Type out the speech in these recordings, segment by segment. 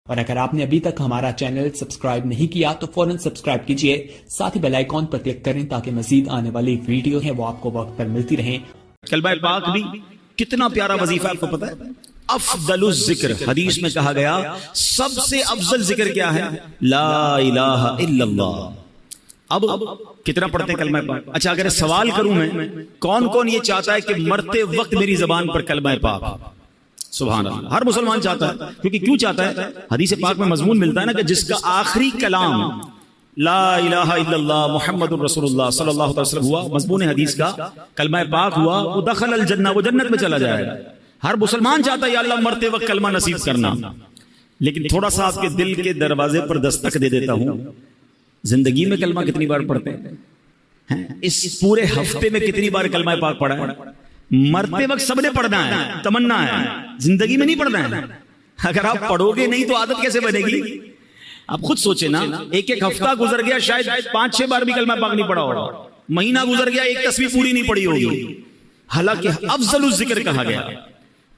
اور اگر آپ نے ابھی تک ہمارا چینل سبسکرائب نہیں کیا تو فوراً سبسکرائب کیجئے، ساتھ ہی بیل آئیکن پر کلک کریں تاکہ مزید آنے والی ویڈیو ہیں وہ آپ کو وقت پر ملتی رہیں۔ کلمہ پاک بھی کتنا پیارا وظیفہ آپ کو پتا ہے؟ افضل الذکر، حدیث میں کہا گیا سب سے افضل ذکر کیا ہے؟ لا الہ الا اللہ۔ اب کتنا پڑھتے ہیں کلمہ پاک؟ اچھا اگر سوال کروں میں، کون کون یہ چاہتا ہے کہ مرتے وقت میری زبان پر کلمہ پاک؟ سبحان اللہ، ہر مسلمان چاہتا ہے۔ کیونکہ کیوں چاہتا ہے؟ حدیث پاک میں مضمون ملتا ہے نا کہ جس کا آخری کلام لا الہ الا اللہ محمد الرسول اللہ صلی اللہ علیہ وسلم ہوا، مضمون حدیث کا کلمہ پاک ہوا، وہ دخل الجنہ، وہ جنت میں چلا جائے گا۔ ہر مسلمان چاہتا ہے یا اللہ مرتے وقت کلمہ نصیب کرنا۔ لیکن تھوڑا سا آپ کے دل کے دروازے پر دستک دے دیتا ہوں، زندگی میں کلمہ کتنی بار پڑھتے ہیں؟ اس پورے ہفتے میں کتنی بار کلمہ پاک پڑھا ہے؟ مرتے وقت سب نے پڑھنا ہے، تمنا ہے، زندگی میں نہیں پڑھنا ہے۔ اگر آپ پڑھو گے نہیں تو عادت کیسے بنے گی؟ آپ خود سوچیں نا، ایک ایک ہفتہ گزر گیا شاید 5-6 بار بھی کلمہ پاک نہیں پڑھا ہوگا، مہینہ گزر گیا ایک تسبیح پوری نہیں پڑھی ہوگی، حالانکہ افضل الذکر کہا گیا۔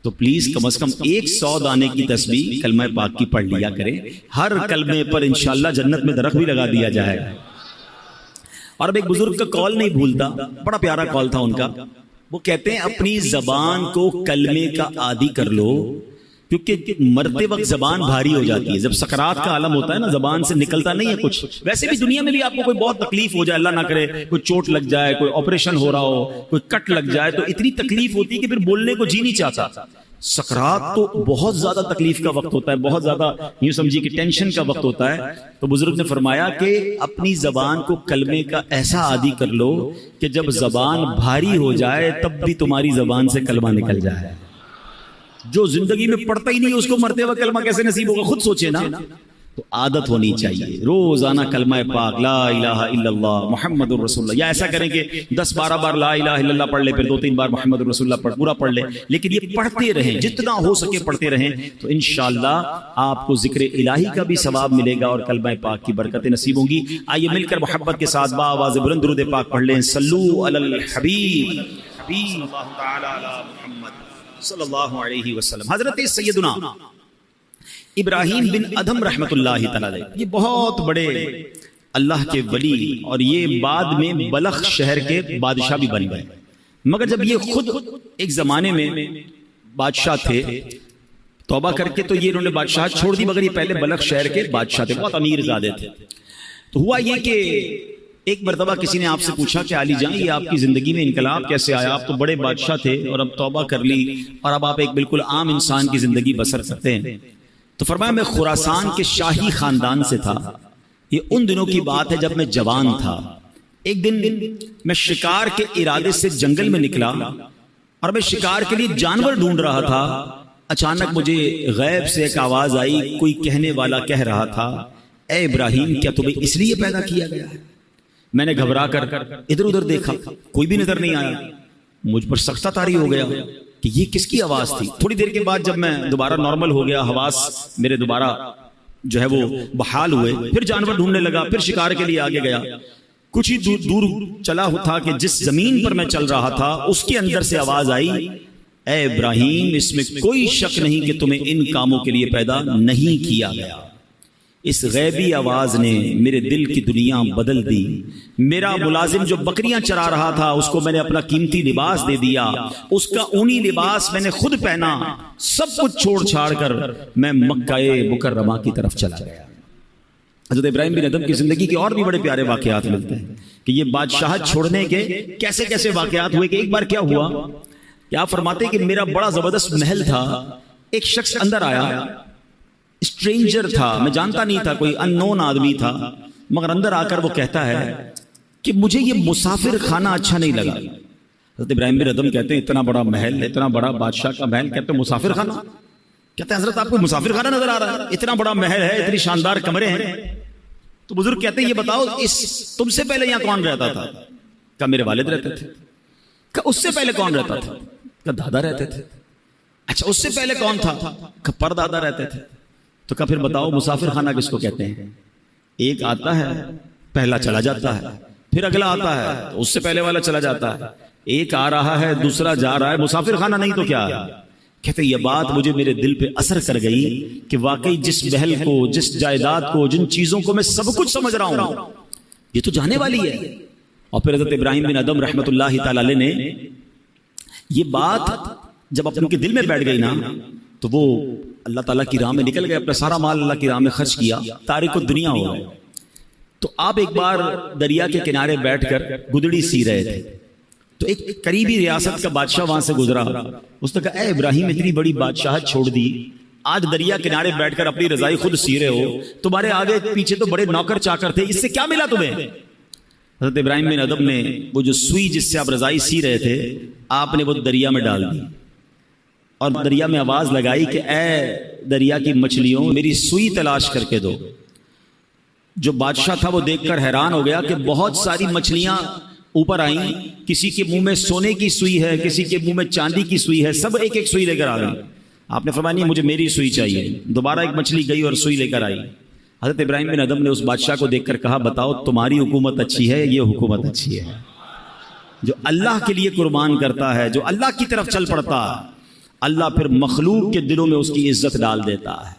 تو پلیز کم از کم 100 دانے کی تسبیح کلمہ پاک کی پڑھ لیا کریں، ہر کلمے پر انشاءاللہ جنت میں درخت بھی لگا دیا جائے گا۔ اور اب ایک بزرگ کا کال نہیں بھولتا، بڑا پیارا کال تھا ان کا، وہ کہتے ہیں اپنی زبان کو کلمے کا عادی کر لو، کیونکہ مرتے وقت زبان بھاری ہو جاتی ہے۔ جب سکرات کا عالم ہوتا ہے نا، زبان سے نکلتا نہیں ہے کچھ۔ ویسے بھی دنیا میں بھی آپ کو کوئی بہت تکلیف ہو جائے، اللہ نہ کرے کوئی چوٹ لگ جائے، کوئی آپریشن ہو رہا ہو، کوئی کٹ لگ جائے، تو اتنی تکلیف ہوتی ہے کہ پھر بولنے کو جی نہیں چاہتا۔ سکرات تو بہت زیادہ تکلیف کا وقت ہوتا ہے، بہت زیادہ یوں سمجھیے کہ ٹینشن کا وقت ہوتا ہے۔ تو بزرگ نے فرمایا کہ اپنی زبان کو کلمے کا ایسا عادی کر لو کہ جب زبان بھاری ہو جائے تب بھی تمہاری زبان سے کلمہ نکل جائے۔ جو زندگی میں پڑھتا ہی نہیں اس کو مرتے وقت کلمہ کیسے نصیب ہوگا؟ خود سوچے نا۔ تو عادت ہونی چاہیے روزانہ کلمہ پاک لا الہ الا اللہ محمد الرسول اللہ، یا ایسا کریں کہ 10-12 بار لا الہ الا اللہ پڑھ لے، پھر 2-3 بار محمد الرسول اللہ پورا پڑھ لے، لیکن یہ پڑھتے رہیں، جتنا ہو سکے پڑھتے رہیں، تو انشاءاللہ آپ کو ذکر الہی کا بھی ثواب ملے گا اور کلمہ پاک کی برکتیں نصیب ہوں گی۔ آئیے مل کر محبت کے ساتھ بآواز بلند درود پاک پڑھ لیں۔ صلو علی الحبیب حبیب اللہ تعالی علی محمد صلی اللہ علیہ وسلم۔ حضرت سیدنا ابراہیم بن ادھم رحمت اللہ تعالی، یہ بہت بڑے اللہ کے ولی، اور یہ بعد میں بلخ شہر کے بادشاہ بھی بن گئے، مگر جب یہ خود ایک زمانے میں بادشاہ تھے، توبہ کر کے تو یہ انہوں نے بادشاہ چھوڑ دی، مگر یہ پہلے بلخ شہر کے بادشاہ تھے، بہت امیر زادے تھے۔ تو ہوا یہ کہ ایک مرتبہ کسی نے آپ سے پوچھا کہ علی جان یہ آپ کی زندگی میں انقلاب کیسے آیا؟ آپ تو بڑے بادشاہ تھے اور اب توبہ کر لی اور اب آپ ایک بالکل عام انسان کی زندگی بسر کرتے ہیں۔ تو فرمایا میں خراسان کے شاہی خاندان سے تھا، یہ ان دنوں کی بات ہے جب میں جوان تھا۔ ایک دن میں شکار کے ارادے سے جنگل میں نکلا اور میں شکار کے لیے جانور ڈھونڈ رہا تھا، اچانک مجھے غیب سے ایک آواز آئی، کوئی کہنے والا کہہ رہا تھا اے ابراہیم کیا تمہیں اس لیے پیدا کیا گیا ہے؟ میں نے گھبرا کر ادھر ادھر دیکھا، کوئی بھی نظر نہیں آیا، مجھ پر سخت طاری ہو گیا کہ یہ کس کی آواز تھی۔ تھوڑی دیر کے بعد جب میں دوبارہ نارمل ہو گیا، حواس میرے دوبارہ جو ہے وہ بحال ہوئے، پھر جانور ڈھونڈنے لگا، پھر شکار کے لیے آگے گیا۔ کچھ ہی دور چلا تھا کہ جس زمین پر میں چل رہا تھا اس کے اندر سے آواز آئی اے ابراہیم اس میں کوئی شک نہیں کہ تمہیں ان کاموں کے لیے پیدا نہیں کیا گیا۔ اس غیبی آواز نے میرے دل کی دنیا بدل دی۔ میرا ملازم جو بکریاں چرا رہا تھا اس کو میں نے اپنا قیمتی لباس دے دیا، اس کا اونی لباس میں نے خود پہنا، سب کچھ چھوڑ چھاڑ کر میں مکہ مکرمہ کی طرف چلا گیا۔ حضرت ابراہیم بن ادھم کی زندگی کے اور بھی بڑے پیارے واقعات ملتے ہیں کہ یہ بادشاہت چھوڑنے کے کیسے کیسے واقعات ہوئے۔ کہ ایک بار کیا ہوا کہ آپ فرماتے ہیں کہ میرا بڑا زبردست محل تھا، ایک شخص اندر آیا، اسٹرینجر تھا، میں جانتا نہیں تھا، کوئی ان نون آدمی تھا، مگر اندر آ کر وہ کہتا ہے کہ مجھے یہ مسافر خانہ اچھا نہیں لگا۔ حضرت ابراہیم بن ادھم کہتے ہیں اتنا بڑا محل، اتنا بڑا بادشاہ کا محل، کہتے ہیں مسافر خانہ؟ کہتے ہیں حضرت آپ کو مسافر خانہ نظر آ رہا ہے؟ اتنا بڑا محل ہے، اتنی شاندار کمرے ہیں۔ تو بزرگ کہتے ہیں یہ بتاؤ تم سے پہلے یہاں کون رہتا تھا؟ کہا میرے والد رہتے تھے۔ کہا اس سے پہلے کون رہتا تھا؟ کہا دادا رہتے تھے۔ اچھا اس سے پہلے کون تھا؟ کہا پردادا رہتے تھے۔ تو کہا پھر بتاؤ مسافر خانہ کس کو کہتے ہیں؟ ایک آتا ہے پہلا چلا جاتا ہے، پھر اگلا آتا ہے تو اس سے پہلے والا چلا جاتا ہے، ایک آ رہا ہے دوسرا جا رہا ہے، مسافر خانہ نہیں تو کیا ہے؟ کہتے یہ بات مجھے میرے دل پہ اثر کر گئی کہ واقعی جس محل کو، جس جائیداد کو، جن چیزوں کو میں سب کچھ سمجھ رہا ہوں یہ تو جانے والی ہے۔ اور پھر حضرت ابراہیم بن ادم رحمۃ اللہ تعالی علیہ نے یہ بات جب اپنے کے دل میں بیٹھ گئی نا تو وہ اللہ تعالیٰ کی راہ میں نکل گئے، اپنا سارا مال اللہ کی راہ میں خرچ کیا، تارک الدنیا ہو گئے۔ تو آپ ایک بار دریا کے کنارے بیٹھ کر گدڑی سی رہے تھے، تو ایک قریبی ریاست کا بادشاہ وہاں سے گزرا، اس نے کہا اے ابراہیم اتنی بڑی بادشاہت چھوڑ دی، آج دریا کنارے بیٹھ کر اپنی رضائی خود سی رہے ہو، تمہارے آگے پیچھے تو بڑے نوکر چاکر تھے، اس سے کیا ملا تمہیں؟ حضرت ابراہیم بن ادم نے وہ جو سوئی جس سے آپ رضائی سی رہے تھے آپ نے وہ دریا میں ڈال دی، اور دریا میں آواز لگائی کہ اے دریا کی مچھلیوں میری سوئی تلاش کر کے دو۔ جو بادشاہ تھا وہ دیکھ کر حیران ہو گیا کہ بہت ساری مچھلیاں اوپر آئیں، کسی کے منہ میں سونے کی سوئی ہے، کسی کے منہ میں چاندی کی سوئی ہے، سب ایک ایک سوئی لے کر آ گئی۔ آپ نے فرمایا نہیں مجھے میری سوئی چاہیے۔ دوبارہ ایک مچھلی گئی اور سوئی لے کر آئی۔ حضرت ابراہیم بن ادم نے اس بادشاہ کو دیکھ کر کہا بتاؤ تمہاری حکومت اچھی ہے یہ حکومت اچھی ہے؟ جو اللہ کے لیے قربان کرتا ہے، جو اللہ کی طرف چل پڑتا ہے، اللہ پھر مخلوق کے دلوں میں اس کی عزت ڈال دیتا ہے۔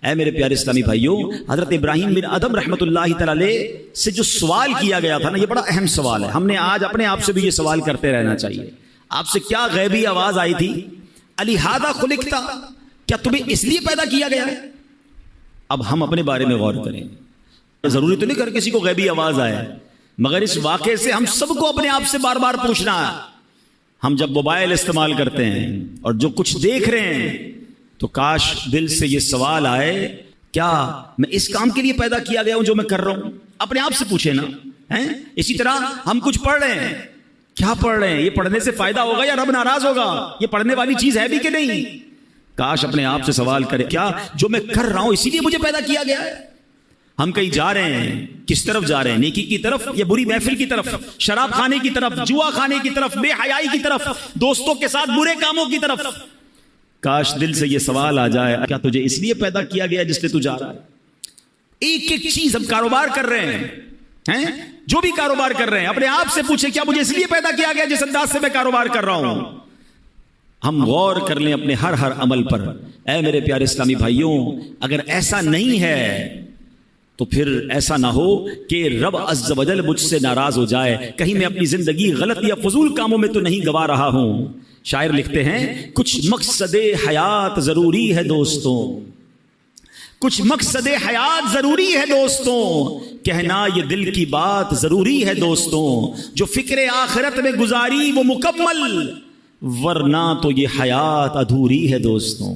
اے میرے پیارے اسلامی بھائیوں، حضرت ابراہیم بن ادم رحمۃ اللہ تعالی سے جو سوال کیا گیا تھا نا، یہ بڑا اہم سوال ہے۔ ہم نے آج اپنے آپ سے بھی یہ سوال کرتے رہنا چاہیے۔ آپ سے کیا غیبی آواز آئی تھی؟ الہذا خلقتا، کیا تمہیں اس لیے پیدا کیا گیا ہے؟ اب ہم اپنے بارے میں غور کریں۔ ضروری تو نہیں کر کسی کو غیبی آواز آئے، مگر اس واقعے سے ہم سب کو اپنے آپ سے بار بار پوچھنا ہے۔ ہم جب موبائل استعمال کرتے ہیں اور جو کچھ دیکھ رہے ہیں تو کاش دل سے یہ سوال آئے کیا میں اس کام کے لیے پیدا کیا گیا ہوں جو میں کر رہا ہوں؟ اپنے آپ سے پوچھیں نا۔ اسی طرح ہم کچھ پڑھ رہے ہیں، کیا پڑھ رہے ہیں؟ یہ پڑھنے سے فائدہ ہوگا یا رب ناراض ہوگا؟ یہ پڑھنے والی چیز ہے بھی کہ نہیں؟ کاش اپنے آپ سے سوال کرے کیا جو میں کر رہا ہوں اسی لیے مجھے پیدا کیا گیا ہے؟ ہم کہیں جا رہے ہیں، کس طرف جا رہے ہیں؟ نیکی کی طرف یا بری محفل کی طرف؟ شراب کھانے کی طرف، جوا کھانے کی طرف، بے حیائی کی طرف، دوستوں کے ساتھ برے کاموں کی طرف؟ کاش دل سے یہ سوال آ جائے کیا تجھے اس لیے پیدا کیا گیا جس لیے تو جا رہا ہے؟ ایک ایک چیز ہم کاروبار کر رہے ہیں، جو بھی کاروبار کر رہے ہیں اپنے آپ سے پوچھیں کیا مجھے اس لیے پیدا کیا گیا جس انداز سے میں کاروبار کر رہا ہوں؟ ہم غور کر لیں اپنے ہر عمل پر۔ اے میرے پیارے اسلامی بھائیوں، اگر ایسا نہیں ہے تو پھر ایسا نہ ہو کہ رب عز و جل مجھ سے ناراض ہو جائے، کہیں میں اپنی زندگی غلط یا فضول کاموں میں تو نہیں گوا رہا ہوں۔ شاعر لکھتے ہیں کچھ مقصد حیات ضروری ہے دوستوں، کچھ مقصد حیات ضروری ہے دوستوں، کہنا یہ دل کی بات ضروری ہے دوستوں، جو فکر آخرت میں گزاری وہ مکمل، ورنہ تو یہ حیات ادھوری ہے دوستوں۔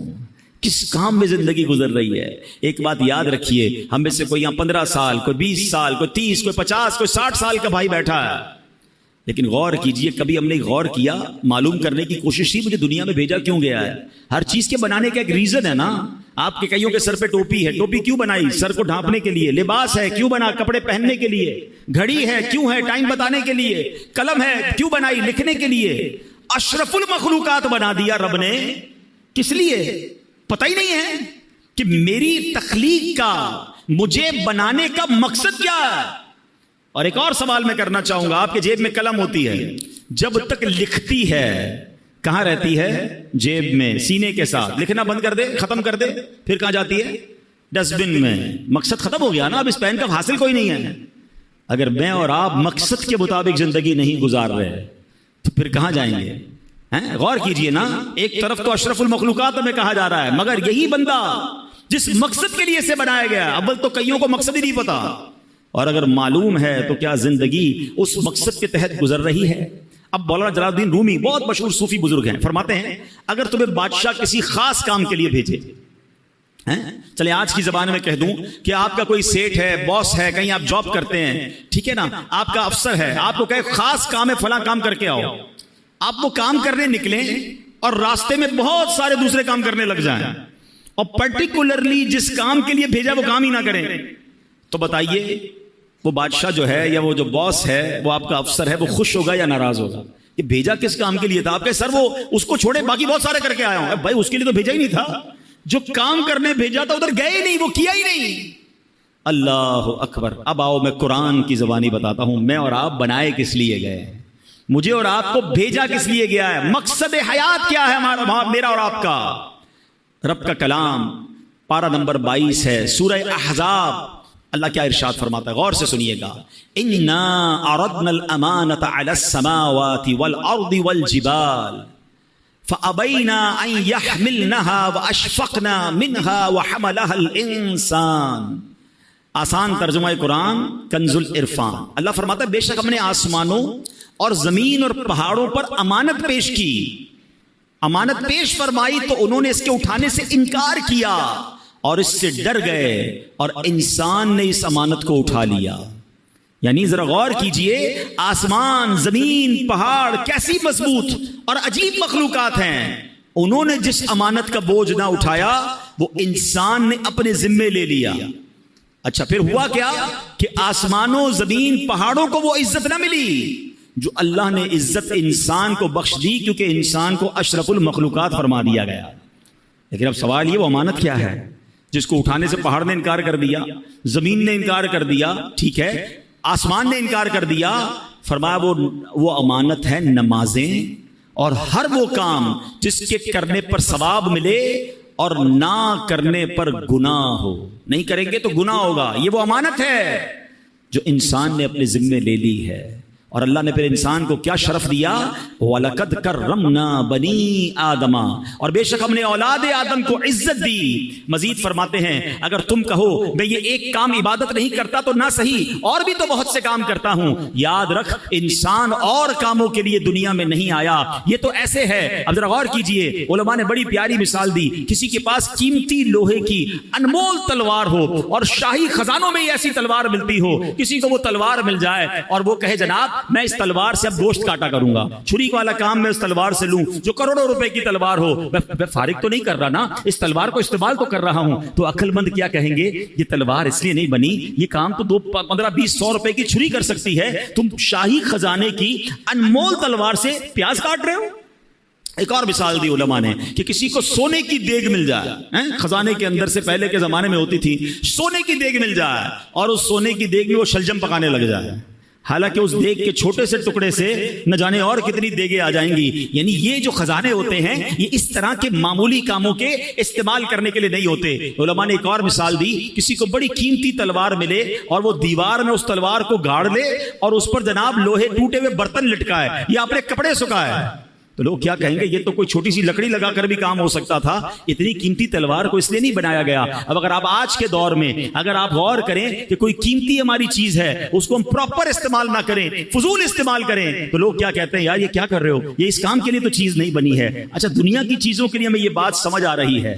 کس کام میں زندگی گزر رہی ہے؟ ایک بات یاد رکھیے، ہم میں سے کوئی یہاں 15 سال، کوئی 20 سال، کوئی 30، کوئی 50، کوئی 60 سال کا بھائی بیٹھا ہے، لیکن غور کیجئے کبھی ہم نے غور کیا، معلوم کرنے کی کوشش کی مجھے دنیا میں بھیجا کیوں گیا ہے؟ ہر چیز کے بنانے کا ایک ریزن ہے نا۔ آپ کے کئیوں کے سر پہ ٹوپی ہے، ٹوپی کیوں بنائی؟ سر کو ڈھانپنے کے لیے۔ لباس ہے کیوں بنا؟ کپڑے پہننے کے لیے۔ گھڑی ہے کیوں ہے؟ ٹائم بتانے کے لیے۔ قلم ہے کیوں بنائی؟ لکھنے کے لیے۔ اشرف المخلوقات بنا دیا رب نے، کس لیے؟ پتہ ہی نہیں ہے کہ میری تخلیق کا، مجھے بنانے کا مقصد کیا ہے۔ اور ایک اور سوال میں کرنا چاہوں گا، آپ کے جیب میں قلم ہوتی ہے، جب تک لکھتی ہے کہاں رہتی ہے؟ جیب میں، سینے کے ساتھ۔ لکھنا بند کر دے، ختم کر دے، پھر کہاں جاتی ہے؟ ڈسٹ بن میں۔ مقصد ختم ہو گیا نا، اب اس پین کا حاصل کوئی نہیں ہے۔ اگر میں اور آپ مقصد کے مطابق زندگی نہیں گزار رہے تو پھر کہاں جائیں گے؟ غور کیجئے نا، ایک طرف تو اشرف المخلوقات میں کہا جا رہا ہے، مگر یہی بندہ جس مقصد کے لیے سے بنایا گیا، اول تو کئیوں کو مقصد ہی نہیں پتا، اور اگر معلوم ہے تو کیا زندگی اس مقصد کے تحت گزر رہی ہے؟ اب مولانا جلال الدین رومی بہت مشہور صوفی بزرگ ہیں، فرماتے ہیں اگر تمہیں بادشاہ کسی خاص کام کے لیے بھیجے، چلے آج کی زبان میں کہہ دوں کہ آپ کا کوئی سیٹ ہے، باس ہے، کہیں آپ جاب کرتے ہیں، ٹھیک ہے نا، آپ کا افسر ہے، آپ کو کہے خاص کام ہے، فلاں کام کر کے آؤ، آپ وہ کام کرنے نکلیں اور راستے میں بہت سارے دوسرے کام کرنے لگ جائیں، اور پرٹیکولرلی جس کام کے لیے بھیجا وہ کام ہی نہ کریں، تو بتائیے وہ بادشاہ جو ہے یا وہ جو باس ہے، وہ آپ کا افسر ہے، وہ خوش ہوگا یا ناراض ہوگا؟ یہ بھیجا کس کام کے لیے تھا؟ آپ کے سر وہ اس کو چھوڑے باقی بہت سارے کر کے آیا ہوں، بھائی اس کے لیے تو بھیجا ہی نہیں تھا، جو کام کرنے بھیجا تھا ادھر گئے ہی نہیں، وہ کیا ہی نہیں۔ اللہ اکبر۔ اب آؤ میں قرآن کی زبانی بتاتا ہوں، میں اور آپ بنائے کس لیے گئے؟ مجھے اور آپ کو بھیجا کس لیے گیا ہے, مقصد حیات کیا ہے ہمارا, میرا اور آپ کا. رب کا کلام پارہ نمبر 22 ہے, سورہ احزاب. اللہ کیا ارشاد فرماتا ہے, غور سے سنیے گا. انا عرضنا الامانۃ علی السماوات والارض والجبال فابینا ان یحملنها واشفقنا منها وحملها الانسان. آسان ترجمہ قرآن کنز العرفان. اللہ فرماتا ہے بے شک ہم نے آسمانوں اور زمین اور پہاڑوں پر امانت پیش کی, امانت پیش فرمائی تو انہوں نے اس کے اٹھانے سے انکار کیا اور اس سے ڈر گئے, اور انسان نے اس امانت کو اٹھا لیا. یعنی ذرا غور کیجئے, آسمان, زمین, پہاڑ کیسی مضبوط اور عجیب مخلوقات ہیں, انہوں نے جس امانت کا بوجھ نہ اٹھایا وہ انسان نے اپنے ذمے لے لیا. اچھا پھر ہوا کیا کہ آسمانوں, زمین, پہاڑوں کو وہ عزت نہ ملی جو اللہ نے عزت انسان کو بخش دی, کیونکہ انسان کو اشرف المخلوقات فرما دیا گیا. لیکن اب سوال یہ, وہ امانت کیا ہے جس کو اٹھانے سے پہاڑ نے انکار کر دیا, زمین نے انکار کر دیا, ٹھیک ہے, آسمان نے انکار کر دیا. فرمایا وہ امانت ہے نمازیں اور ہر وہ کام جس کے کرنے پر ثواب ملے اور نہ کرنے پر گناہ ہو. نہیں کریں گے تو گناہ ہوگا. یہ وہ امانت ہے جو انسان نے اپنے ذمے لے لی ہے. اور اللہ نے پھر انسان کو کیا شرف دیا, وَلَقَدْ كَرَّمْنَا بَنِي آدَمَ, اور بے شک ہم نے اولاد آدم کو عزت دی. مزید فرماتے ہیں اگر تم کہو میں یہ ایک کام عبادت نہیں کرتا تو نہ صحیح, اور بھی تو بہت سے کام کرتا ہوں. یاد رکھ انسان اور کاموں کے لیے دنیا میں نہیں آیا, یہ تو ایسے ہے. اب ذرا غور کیجئے, علماء نے بڑی پیاری مثال دی. کسی کے پاس قیمتی لوہے کی انمول تلوار ہو اور شاہی خزانوں میں ایسی تلوار ملتی ہو, کسی کو وہ تلوار مل جائے اور وہ کہے جناب میں اس تلوار سے اب گوشت کاٹا کروں گا, چھری والا کام میں اس تلوار سے لوں جو کروڑوں روپے کی تلوار ہو, میں فارغ تو نہیں کر رہا نا, اس تلوار کو استعمال تو کر رہا ہوں. تو عقل مند کیا کہیں گے, یہ تلوار اس لیے نہیں بنی, یہ کام تو 15-20-100 روپے کی چھری کر سکتی ہے, تم شاہی خزانے کی انمول تلوار سے پیاز کاٹ رہے ہو. ایک اور مثال دی علماء نے کہ کسی کو سونے کی دیگ مل جائے, خزانے کے اندر سے پہلے کے زمانے میں ہوتی تھی, سونے کی دیگ مل جائے اور اس سونے کی دیگ میں وہ شلجم پکانے لگ جائے, حالانکہ اس دیگ کے چھوٹے سے ٹکڑے سے نہ جانے اور کتنی دیگیں آ جائیں گی. یعنی یہ جو خزانے ہوتے ہیں یہ اس طرح کے معمولی کاموں کے استعمال کرنے کے لیے نہیں ہوتے. علماء نے ایک اور مثال دی, کسی کو بڑی قیمتی تلوار ملے اور وہ دیوار میں اس تلوار کو گاڑ لے اور اس پر جناب لوہے ٹوٹے ہوئے برتن لٹکائے یا اپنے کپڑے سکھائے, تو لوگ کیا کہیں گے, یہ تو کوئی چھوٹی سی لکڑی لگا کر بھی کام ہو سکتا تھا, اتنی قیمتی تلوار کو اس لیے نہیں بنایا گیا. اب اگر آپ آج کے دور میں اگر آپ غور کریں کہ کوئی قیمتی ہماری چیز ہے اس کو ہم پراپر استعمال نہ کریں, فضول استعمال کریں, تو لوگ کیا کہتے ہیں, یار یہ کیا کر رہے ہو, یہ اس کام کے لیے تو چیز نہیں بنی ہے. اچھا دنیا کی چیزوں کے لیے ہمیں یہ بات سمجھ آ رہی ہے,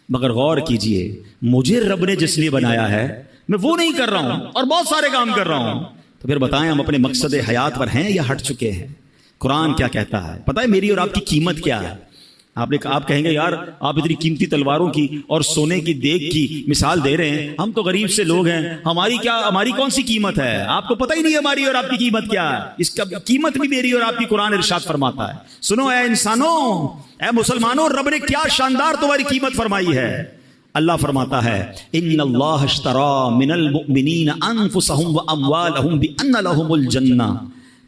مگر غور کیجئے مجھے رب نے جس لیے بنایا ہے میں وہ نہیں کر رہا ہوں اور بہت سارے کام کر رہا ہوں. تو پھر بتائیں ہم اپنے مقصد حیات پر ہیں یا ہٹ چکے ہیں. قرآن کیا کہتا ہے, پتہ ہے میری اور آپ کی قیمت کیا ہے. آپ کہیں گے یار آپ اتنی قیمتی تلواروں کی اور سونے کی دیگ کی مثال دے رہے ہیں, ہم تو غریب سے لوگ ہیں, ہماری کون سی قیمت ہے, آپ کو پتہ ہی نہیں ہماری اور آپ کی قیمت کیا ہے. اس کا قیمت بھی میری اور آپ کی قرآن ارشاد فرماتا ہے. سنو اے انسانوں, اے مسلمانوں, رب نے کیا شاندار تمہاری قیمت فرمائی ہے. اللہ فرماتا ہے ان اللہ اشترى من المؤمنین انفسهم واموالهم بان لهم الجنہ.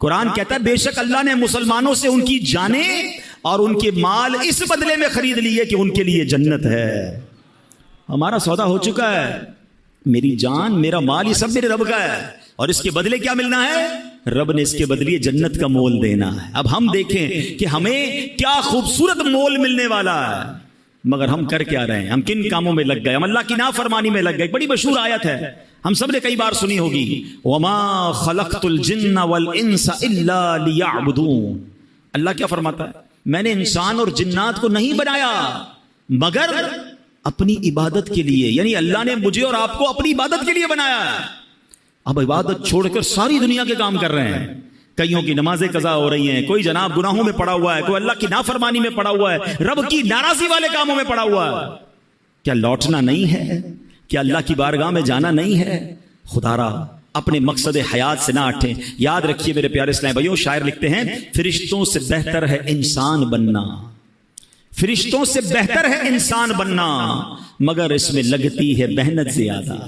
قرآن کہتا ہے بے شک اللہ نے مسلمانوں سے ان کی جانیں اور ان کے مال اس بدلے میں خرید لیے کہ ان کے لیے جنت ہے. ہمارا سودا ہو چکا ہے, میری جان میرا مال یہ سب میرے رب کا ہے, اور اس کے بدلے کیا ملنا ہے, رب نے اس کے بدلے جنت کا مول دینا ہے. اب ہم دیکھیں کہ ہمیں کیا خوبصورت مول ملنے والا ہے, مگر ہم کر کیا رہے ہیں, ہم کن کاموں میں لگ گئے, ہم اللہ کی نافرمانی میں لگ گئے. بڑی مشہور آیت ہے, ہم سب نے کئی بار سنی ہوگی, وَمَا خَلَقْتُ الْجِنَّ وَالْإِنسَ إِلَّا لِيَعْبُدُونَ. اللہ کیا فرماتا ہے, میں نے انسان اور جنات کو نہیں بنایا مگر اپنی عبادت کے لیے. یعنی اللہ نے مجھے اور آپ کو اپنی عبادت کے لیے بنایا. اب عبادت چھوڑ کر ساری دنیا کے کام کر رہے ہیں. کئیوں کی نمازیں قضا ہو رہی ہیں, کوئی جناب گناہوں میں پڑا ہوا ہے, کوئی اللہ کی نافرمانی میں پڑا ہوا ہے, رب کی ناراضی والے کاموں میں پڑا ہوا ہے. کیا لوٹنا نہیں ہے, کیا اللہ کی بارگاہ میں جانا نہیں ہے. خدا را اپنے مقصد حیات سے نہ ہٹیں. یاد رکھیے میرے پیارے اسلام بھائیوں, شاعر لکھتے ہیں فرشتوں سے بہتر ہے انسان بننا, فرشتوں سے بہتر ہے انسان بننا, مگر اس میں لگتی ہے محنت زیادہ.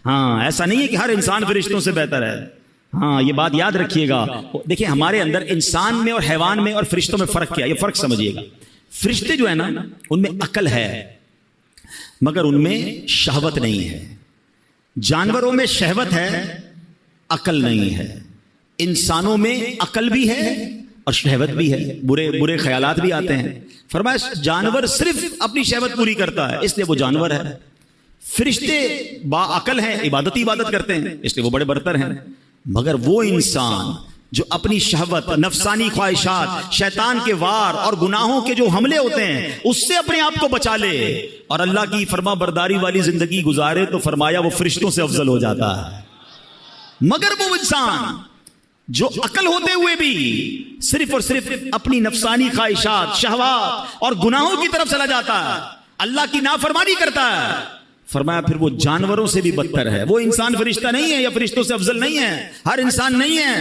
ہاں ایسا نہیں ہے کہ ہر انسان فرشتوں سے بہتر ہے, ہاں یہ بات یاد رکھیے گا. دیکھیں ہمارے اندر انسان میں اور حیوان میں اور فرشتوں میں فرق کیا ہے, یہ فرق سمجھیے گا. فرشتے جو ہے نا ان میں عقل ہے مگر ان میں شہوت نہیں ہے. جانوروں میں شہوت ہے, عقل نہیں ہے. انسانوں میں عقل بھی ہے اور شہوت بھی ہے, برے خیالات بھی آتے ہیں. فرمایا جانور صرف اپنی شہوت پوری کرتا ہے اس لیے وہ جانور ہے. فرشتے با عقل ہیں, عبادت کرتے ہیں اس لیے وہ بڑے برتر ہیں. مگر وہ انسان جو اپنی شہوت, نفسانی خواہشات, شیطان کے وار اور گناہوں کے جو حملے ہوتے ہیں اس سے اپنے آپ کو بچا لے اور اللہ کی فرما برداری والی زندگی گزارے تو فرمایا وہ فرشتوں سے افضل ہو جاتا ہے. مگر وہ انسان جو عقل ہوتے ہوئے بھی صرف اور صرف اپنی نفسانی خواہشات, شہوات اور گناہوں کی طرف چلا جاتا ہے, اللہ کی نافرمانی کرتا ہے, فرمایا پھر وہ جانوروں سے بھی بدتر ہے. وہ انسان فرشتہ نہیں ہے یا فرشتوں سے افضل نہیں ہے, ہر انسان نہیں ہے.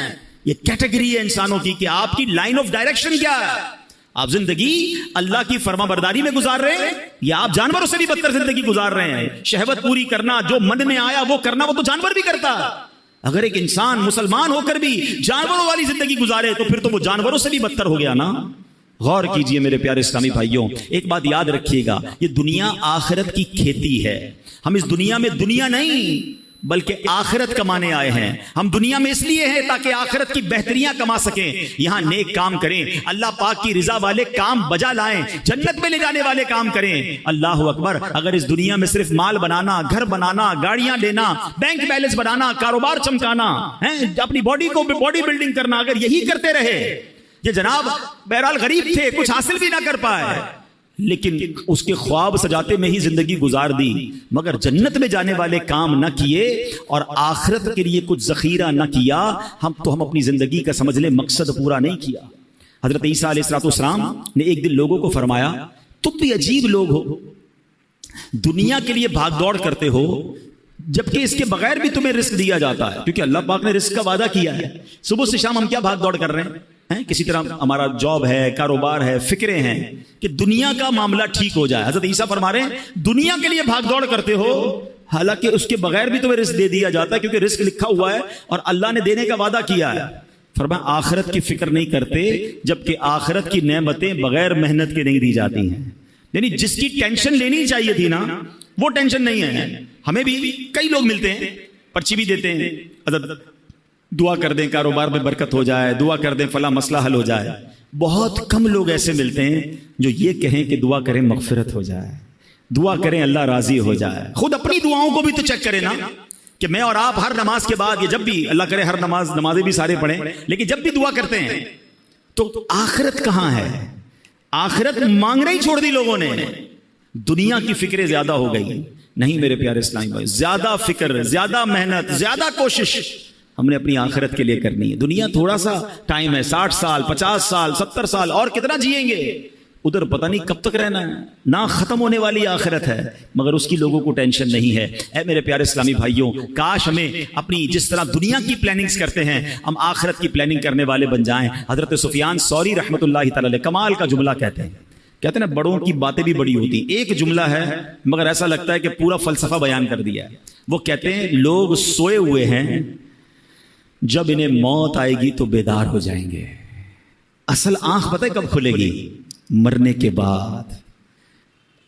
یہ کیٹیگری ہے انسانوں کی کہ آپ کی لائن آف ڈائریکشن کیا ہے. آپ زندگی اللہ کی فرما برداری میں گزار رہے ہیں یا آپ جانوروں سے بھی بدتر زندگی گزار رہے ہیں. شہوت پوری کرنا, جو من میں آیا وہ کرنا, وہ تو جانور بھی کرتا ہے. اگر ایک انسان مسلمان ہو کر بھی جانوروں والی زندگی گزارے تو پھر تو وہ جانوروں سے بھی بدتر ہو گیا نا. غور کیجئے میرے پیارے اسلامی بھائیوں, ایک بات یاد رکھیے گا, یہ دنیا آخرت کی کھیتی ہے. ہم اس دنیا میں دنیا نہیں بلکہ آخرت کمانے آئے ہیں. ہم دنیا میں اس لیے ہیں تاکہ آخرت کی بہتریاں کما سکیں, یہاں نیک کام کریں, اللہ پاک کی رضا والے کام بجا لائیں, جنت میں لے جانے والے کام کریں. اللہ اکبر. اگر اس دنیا میں صرف مال بنانا, گھر بنانا, گاڑیاں لینا, بینک بیلنس بنانا, کاروبار چمکانا, اپنی باڈی کو باڈی بلڈنگ کرنا, اگر یہی کرتے رہے, یہ جناب بہرحال غریب تھے, کچھ حاصل بھی نہ کر پائے لیکن اس کے خواب سجاتے میں ہی زندگی گزار دی, مگر جنت میں جانے والے کام نہ کیے اور آخرت کے لیے کچھ ذخیرہ نہ کیا, ہم اپنی زندگی کا سمجھ لیں مقصد پورا نہیں کیا. حضرت عیسیٰ علیہ السلام نے ایک دن لوگوں کو فرمایا, تم بھی عجیب لوگ ہو, دنیا کے لیے بھاگ دوڑ کرتے ہو جبکہ اس کے بغیر بھی تمہیں رزق دیا جاتا ہے, کیونکہ اللہ پاک نے رزق کا وعدہ کیا ہے. صبح سے شام ہم کیا بھاگ دوڑ کر رہے ہیں, کسی طرح ہمارا جاب ہے, کاروبار ہے, فکریں ہیں کہ دنیا کا معاملہ ٹھیک ہو جائے. حضرت عیسیٰ فرما رہے ہیں دنیا کے لیے بھاگ دوڑ کرتے ہو حالانکہ اس کے بغیر بھی تمہیں رزق دے دیا جاتا ہے کیونکہ رزق لکھا ہوا ہے اور اللہ نے دینے کا وعدہ کیا ہے. فرمایا آخرت کی فکر نہیں کرتے جبکہ آخرت کی نعمتیں بغیر محنت کے نہیں دی جاتی ہیں. یعنی جس کی ٹینشن لینی چاہیے تھی نا وہ ٹینشن نہیں ہے. ہمیں بھی کئی لوگ ملتے ہیں, پرچی بھی دیتے ہیں, دعا کر دیں کاروبار میں برکت ہو جائے, دعا کر دیں فلاں مسئلہ حل ہو جائے. بہت کم لوگ ایسے ملتے ہیں جو یہ کہیں کہ دعا کریں مغفرت ہو جائے, دعا کریں اللہ راضی ہو جائے. خود اپنی دعاؤں کو بھی تو چیک کریں نا کہ میں اور آپ ہر نماز کے بعد, یہ جب بھی اللہ کرے ہر نمازیں بھی سارے پڑھیں, لیکن جب بھی دعا کرتے ہیں تو آخرت کہاں ہے؟ آخرت مانگنا ہی چھوڑ دی لوگوں نے, دنیا کی فکریں زیادہ ہو گئی. نہیں میرے پیارے اسلامی بھائی, زیادہ فکر, زیادہ محنت, زیادہ کوشش ہم نے اپنی آخرت کے لیے کرنی ہے. دنیا تھوڑا سا ٹائم ہے, 60 سال 50 سال 70 سال, اور کتنا جیئیں گے, ادھر پتہ نہیں کب تک رہنا ہے. نہ ختم ہونے والی آخرت ہے مگر اس کی لوگوں کو ٹینشن نہیں ہے. اے میرے پیارے اسلامی بھائیوں, کاش ہمیں اپنی جس طرح دنیا کی پلاننگز کرتے ہیں ہم آخرت کی پلاننگ کرنے والے بن جائیں. حضرت سفیان ثوری رحمۃ اللہ تعالی علیہ کمال کا جملہ کہتے ہیں نا, بڑوں کی باتیں بھی بڑی ہوتی ہیں. ایک جملہ ہے مگر ایسا لگتا ہے کہ پورا فلسفہ بیان کر دیا ہے. وہ کہتے ہیں لوگ سوئے ہوئے ہیں, جب انہیں موت آئے گی تو بیدار ہو جائیں گے. اصل آنکھ پتہ ہے کب کھلے گی؟ مرنے کے بعد.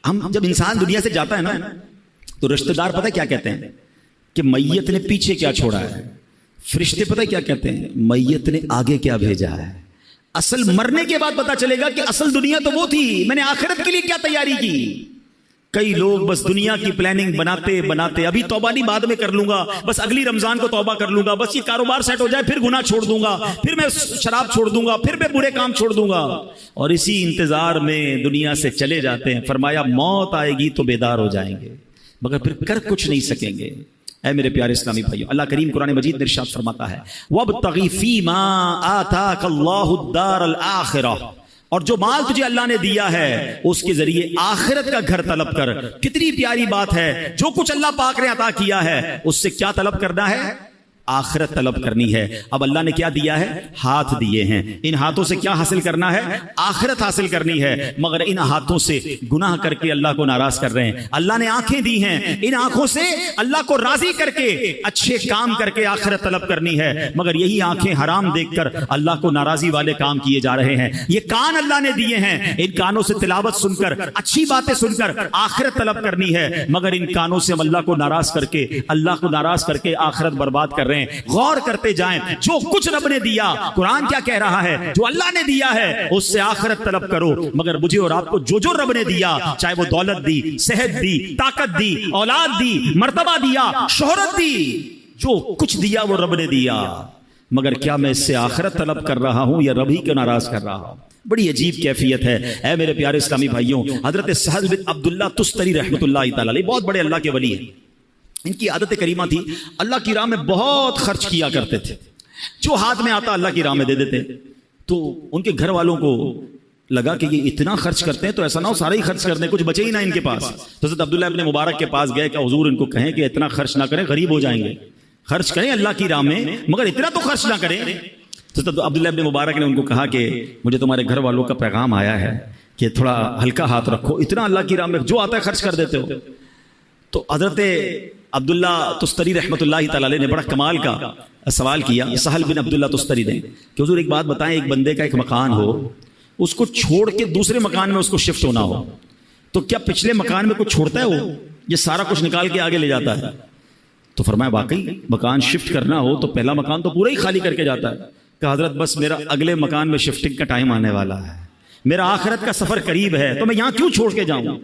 ہم جب انسان دنیا سے جاتا ہے نا تو رشتہ دار پتہ کیا کہتے ہیں کہ میت نے پیچھے کیا چھوڑا ہے, فرشتے پتہ کیا کہتے ہیں میت نے آگے کیا بھیجا ہے. اصل مرنے کے بعد پتہ چلے گا کہ اصل دنیا تو وہ تھی, میں نے آخرت کے لیے کیا تیاری کی. کئی لوگ بس دنیا کی پلاننگ بناتے بناتے, ابھی توبہ نہیں بعد میں کر لوں گا, بس اگلی رمضان کو توبہ کر لوں گا, بس یہ کاروبار سیٹ ہو جائے پھر گناہ چھوڑ دوں گا, پھر میں شراب چھوڑ دوں گا, پھر میں برے کام چھوڑ دوں گا, اور اسی انتظار میں دنیا سے چلے جاتے ہیں. فرمایا موت آئے گی تو بیدار ہو جائیں گے مگر پھر کر کچھ نہیں سکیں گے. اے میرے پیارے اسلامی بھائیو, اللہ کریم قرآن مجید میں ارشاد فرماتا ہے وَابْتَغِ فِي مَا آتَاكَ اللَّهُ الدَّارَ الْآخِرَةَ, اور جو مال تجھے اللہ نے دیا ہے اس کے ذریعے آخرت کا گھر طلب کر. کتنی پیاری بات ہے, جو کچھ اللہ پاک نے عطا کیا ہے اس سے کیا طلب کرنا ہے؟ آخرت طلب کرنی ہے. اب اللہ نے کیا دیا ہے؟ ہاتھ دیے ہیں. ان ہاتھوں سے کیا حاصل کرنا ہے؟ آخرت حاصل کرنی ہے. مگر ان ہاتھوں سے گناہ کر کے اللہ کو ناراض کر رہے ہیں. اللہ نے آنکھیں دی ہیں, ان آنکھوں سے اللہ کو راضی کر کے اچھے کام کر کے آخرت طلب کرنی ہے. مگر یہی آنکھیں حرام دیکھ کر اللہ کو ناراضی والے کام کیے جا رہے ہیں. یہ کان اللہ نے دیے ہیں, ان کانوں سے تلاوت سن کر, اچھی باتیں سن کر آخرت طلب کرنی ہے. مگر ان کانوں سے ہم اللہ کو ناراض کر کے, اللہ کو ناراض کر کے آخرت برباد کر رہے ہیں. غور کرتے جائیں, جو کچھ رب نے دیا, قرآن کیا کہہ رہا ہے, جو اللہ نے دیا ہے اس سے آخرت طلب کرو. مگر مجھے اور آپ کو جو رب نے دیا, چاہے وہ دولت دی, صحت دی, طاقت دی, اولاد دی, مرتبہ دیا, شہرت دی, جو کچھ دیا وہ رب نے دیا. مگر کیا میں اس سے آخرت طلب کر رہا ہوں یا رب ہی کو ناراض کر رہا ہوں؟ بڑی عجیب کیفیت ہے. اے میرے پیارے اسلامی بھائیوں, حضرت سہل بن عبداللہ تستری رحمۃ اللہ تعالی علیہ بہت بڑے اللہ کے ولی ہیں. ان کی عادت کریمہ تھی, اللہ کی راہ میں بہت خرچ کیا کرتے تھے. جو ہاتھ میں آتا اللہ کی راہ میں دے دیتے. تو ان کے گھر والوں کو لگا کہ یہ اتنا خرچ کرتے ہیں تو ایسا نہ ہو سارے ہی خرچ کر دیں, کچھ بچے ہی نہ ان کے پاس. تو حضرت عبداللہ ابن مبارک کے پاس گئے کہ حضور ان کو کہیں کہ اتنا خرچ نہ کریں, غریب ہو جائیں گے, خرچ کریں اللہ کی راہ میں مگر اتنا تو خرچ نہ کریں. تو عبداللہ ابن مبارک نے ان کو کہا کہ مجھے تمہارے گھر والوں کا پیغام آیا ہے کہ تھوڑا ہلکا ہاتھ رکھو, اتنا اللہ کی راہ میں جو آتا ہے خرچ کر دیتے ہو. تو حضرت عبداللہ تستری رحمۃ اللہ تعالی علیہ نے بڑا کمال کا سوال کیا سہل بن عبداللہ تستری نے کہ حضور ایک بات بتائیں, ایک بندے کا ایک مکان ہو, اس کو چھوڑ کے دوسرے مکان میں اس کو شفٹ ہونا ہو, تو کیا پچھلے مکان میں کچھ چھوڑتا ہے وہ, یہ سارا کچھ نکال کے آگے لے جاتا ہے؟ تو فرمایا واقعی مکان شفٹ کرنا ہو تو پہلا مکان تو پورا ہی خالی کر کے جاتا ہے. کہ حضرت بس میرا اگلے مکان میں شفٹنگ کا ٹائم آنے والا ہے, میرا آخرت کا سفر قریب ہے, تو میں یہاں کیوں چھوڑ کے جاؤں,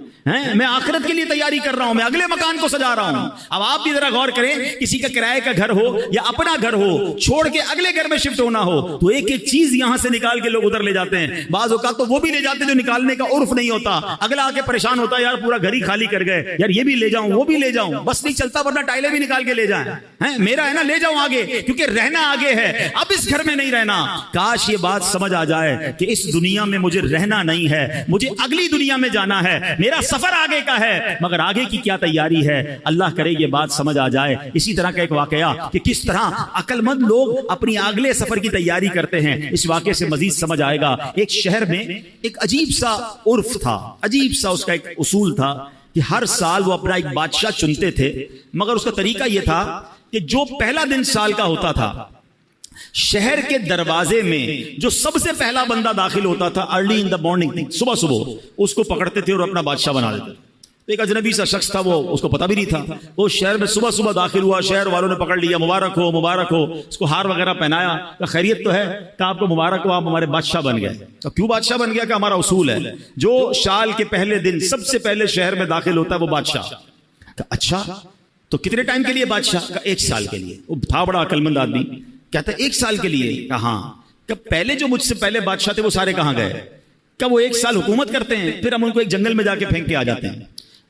میں آخرت کے لیے تیاری کر رہا ہوں, میں اگلے مکان کو سجا رہا ہوں. اب آپ بھی ذرا غور کریں, کسی کا کرائے کا گھر ہو یا اپنا گھر ہو, چھوڑ کے اگلے گھر میں شفٹ ہونا ہو تو ایک ایک چیز یہاں سے نکال کے لوگ ادھر لے جاتے ہیں. بعض اوقات تو وہ بھی لے جاتے ہیں جو نکالنے کا عرف نہیں ہوتا, اگلا آ کے پریشان ہوتا ہے یار پورا گھر ہی خالی کر گئے, یار یہ بھی لے جاؤں وہ بھی لے جاؤں, بس نہیں چلتا ورنہ ٹائلیں بھی نکال کے لے جائیں, میرا ہے نا لے جاؤں آگے, کیونکہ رہنا آگے ہے, اب اس گھر میں نہیں رہنا. کاش یہ بات سمجھ آ جائے کہ اس دنیا میں مجھے رہنا نہیں ہے, مجھے اگلی دنیا میں جانا ہے, میرا سفر آگے کا ہے, مگر آگے کی کیا تیاری ہے. اللہ کرے یہ بات سمجھ آ جائے. اسی طرح کا ایک واقعہ کہ کس طرح عقل مند لوگ اپنی اگلے سفر کی تیاری کرتے ہیں, اس واقعے سے مزید سمجھ آئے گا. ایک شہر میں ایک عجیب سا عرف تھا, عجیب سا اس کا ایک اصول تھا کہ ہر سال وہ اپنا ایک بادشاہ چنتے تھے, مگر اس کا طریقہ یہ تھا کہ جو پہلا دن سال کا ہوتا تھا, شہر کے دروازے میں جو سب سے پہلا بندہ داخل ہوتا تھا ارلی ان دا مارننگ, صبح اس کو پکڑتے تھے اور اپنا بادشاہ بنا دیتے. ایک اجنبی سا شخص تھا, وہ اس کو پتا بھی نہیں تھا, وہ شہر میں صبح داخل ہوا, شہر والوں نے پکڑ لیا, مبارک ہو مبارک ہو, اس کو ہار وغیرہ پہنایا, کہ خیریت تو ہے, کہ آپ کو مبارک ہو, آپ ہمارے بادشاہ بن گئے. تو کیوں بادشاہ بن گیا؟ کہ ہمارا اصول ہے جو سال کے پہلے دن سب سے پہلے شہر میں داخل ہوتا ہے وہ بادشاہ. اچھا تو کتنے ٹائم کے لیے بادشاہ؟ کا 1 سال کے لیے. وہ تھا بڑا عقل مند آدمی, کہتا ہے 1 سال کے لیے. کہاں کہ پہلے جو مجھ سے پہلے بادشاہ تھے وہ سارے کہاں گئے؟ کہ وہ 1 سال حکومت کرتے ہیں, پھر ہم ان کو ایک جنگل میں جا کے پھینک کے آ جاتے ہیں,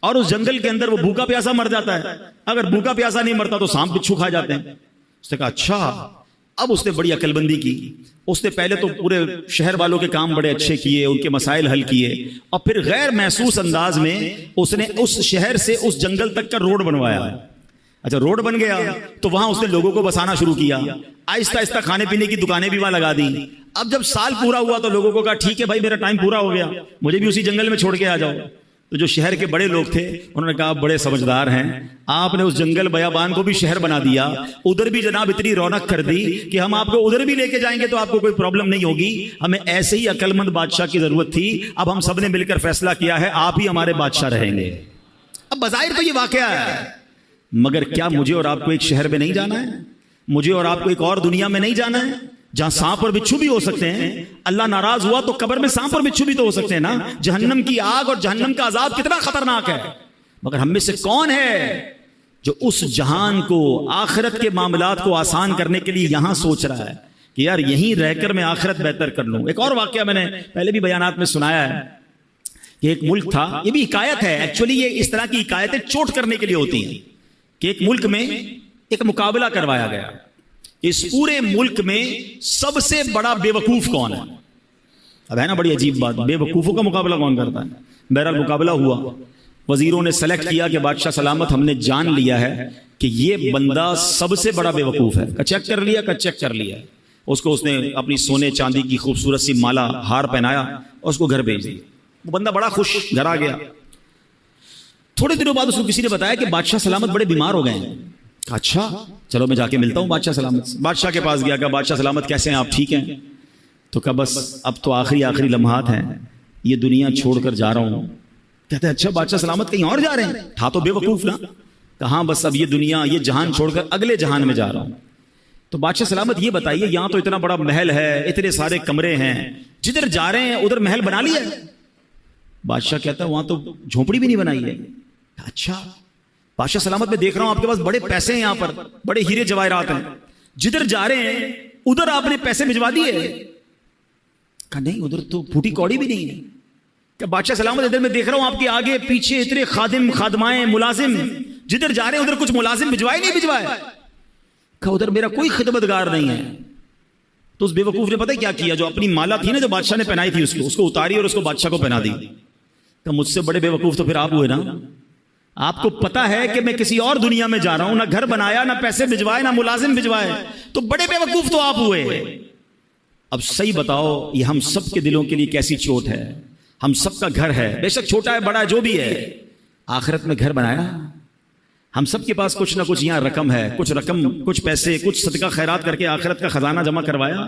اور اس جنگل کے اندر وہ بھوکا پیاسا مر جاتا ہے. اگر بھوکا پیاسا نہیں مرتا تو سانپ بچھو کھا جاتے ہیں. اس نے کہا اچھا. اب اس نے بڑی عقل بندی کی, اس نے پہلے تو پورے شہر والوں کے کام بڑے اچھے کیے, ان کے مسائل حل کیے, اور پھر غیر محسوس انداز میں اس نے اس شہر سے اس جنگل تک کا روڈ بنوایا. اچھا روڈ بن گیا تو وہاں اس نے لوگوں کو بسانا شروع کیا, آہستہ آہستہ کھانے پینے کی دکانیں بھی وہاں لگا دی. اب جب سال پورا ہوا تو لوگوں کو کہا ٹھیک ہے بھائی میرا ٹائم پورا ہو گیا, مجھے بھی اسی جنگل میں چھوڑ کے آ جاؤ. تو جو شہر کے بڑے لوگ تھے انہوں نے کہا آپ بڑے سمجھدار ہیں, آپ نے اس جنگل بیابان کو بھی شہر بنا دیا, ادھر بھی جناب اتنی رونق کر دی کہ ہم آپ کو ادھر بھی لے کے جائیں گے تو آپ کو کوئی پرابلم نہیں ہوگی. ہمیں ایسے ہی عقل مند بادشاہ کی ضرورت تھی, اب ہم سب نے مل کر فیصلہ کیا ہے آپ ہی ہمارے بادشاہ رہیں گے. اب بظاہر تو یہ واقعہ ہے, مگر کیا مجھے اور آپ کو ایک شہر میں نہیں جانا ہے, مجھے اور آپ کو ایک اور دنیا میں نہیں جانا ہے جہاں سانپ اور بچھو بھی ہو سکتے ہیں؟ اللہ ناراض ہوا تو قبر میں سانپ اور بچھو بھی تو ہو سکتے ہیں نا. جہنم کی آگ اور جہنم کا عذاب کتنا خطرناک ہے, مگر ہم میں سے کون ہے جو اس جہان کو, آخرت کے معاملات کو آسان کرنے کے لیے یہاں سوچ رہا ہے کہ یار یہیں رہ کر میں آخرت بہتر کر لوں. ایک اور واقعہ میں نے پہلے بھی بیانات میں سنایا ہے کہ ایک ملک تھا, یہ بھی حکایت ہے ایکچولی, یہ اس طرح کی حکایتیں چوٹ کرنے کے لیے ہوتی ہیں, کہ ایک ملک میں ایک مقابلہ کروایا گیا, اس پورے ملک میں سب سے بڑا بے وقوف کون ہے. اب ہے نا بڑی عجیب بات, بے وقوفوں کا مقابلہ کون کرتا ہے. بہرحال مقابلہ ہوا, وزیروں نے سلیکٹ کیا کہ بادشاہ سلامت ہم نے جان لیا ہے کہ یہ بندہ سب سے بڑا بے وقوف ہے. چیک کر لیا. اس کو اس نے اپنی سونے چاندی کی خوبصورت سی مالا ہار پہنایا اور اس کو گھر بھیج دیا. وہ بندہ بڑا خوش گھر آ گیا. تھوڑے دنوں بعد اس کو کسی نے بتایا کہ بادشاہ سلامت بڑے بیمار ہو گئے ہیں. اچھا چلو میں جا کے ملتا ہوں بادشاہ سلامت سے. بادشاہ کے پاس گیا کہ بادشاہ سلامت کیسے ہیں آپ, ٹھیک ہیں؟ تو کہا بس اب تو آخری لمحات ہیں, یہ دنیا چھوڑ کر جا رہا ہوں. کہتے ہیں اچھا بادشاہ سلامت کہیں اور جا رہے ہیں؟ تھا تو بے وقوف نا. کہاں بس اب یہ دنیا یہ جہان چھوڑ کر اگلے جہان میں جا رہا ہوں. تو بادشاہ سلامت یہ بتائیے یہاں تو اتنا بڑا محل ہے, اتنے سارے کمرے ہیں, جدھر جا رہے ہیں ادھر محل بنا لیا ہے؟ بادشاہ کہتا ہے وہاں تو جھونپڑی بھی نہیں بنائی ہے. اچھا بادشاہ سلامت میں دیکھ رہا ہوں آپ کے پاس بڑے پیسے ہیں, یہاں پر بڑے ہیرے جواہرات ہیں, جدھر جا رہے ہیں ادھر آپ نے پیسے بھجوا دیے؟ کہا نہیں ادھر تو پھوٹی کوڑی بھی نہیں ہے. کہ بادشاہ سلامت ادھر میں دیکھ رہا ہوں آپ کے آگے پیچھے اتنے خادم خادمائیں ملازم, جدھر جا رہے ہیں ادھر کچھ ملازم بھجوائے نہیں بھجوائے؟ کہا ادھر میرا کوئی خدمتگار نہیں ہے. تو اس بے وقوف نے پتہ کیا کیا, جو اپنی مالا تھی نا جو بادشاہ نے پہنائی تھی اس کو اتاری اور اس کو بادشاہ کو پہنا دی. کہ مجھ سے بڑے بے وقوف تو پھر آپ ہوئے نا. آپ کو پتا ہے کہ میں کسی اور دنیا میں جا رہا ہوں, نہ گھر بنایا, نہ پیسے بھجوائے, نہ ملازم بھجوائے, تو بڑے بے وقوف تو آپ ہوئے. اب صحیح بتاؤ یہ ہم سب کے دلوں کے لیے کیسی چوٹ ہے. ہم سب کا گھر ہے, بے شک چھوٹا ہے بڑا ہے جو بھی ہے, آخرت میں گھر بنایا. ہم سب کے پاس کچھ نہ کچھ یہاں رقم ہے, کچھ پیسے, کچھ صدقہ خیرات کر کے آخرت کا خزانہ جمع کروایا.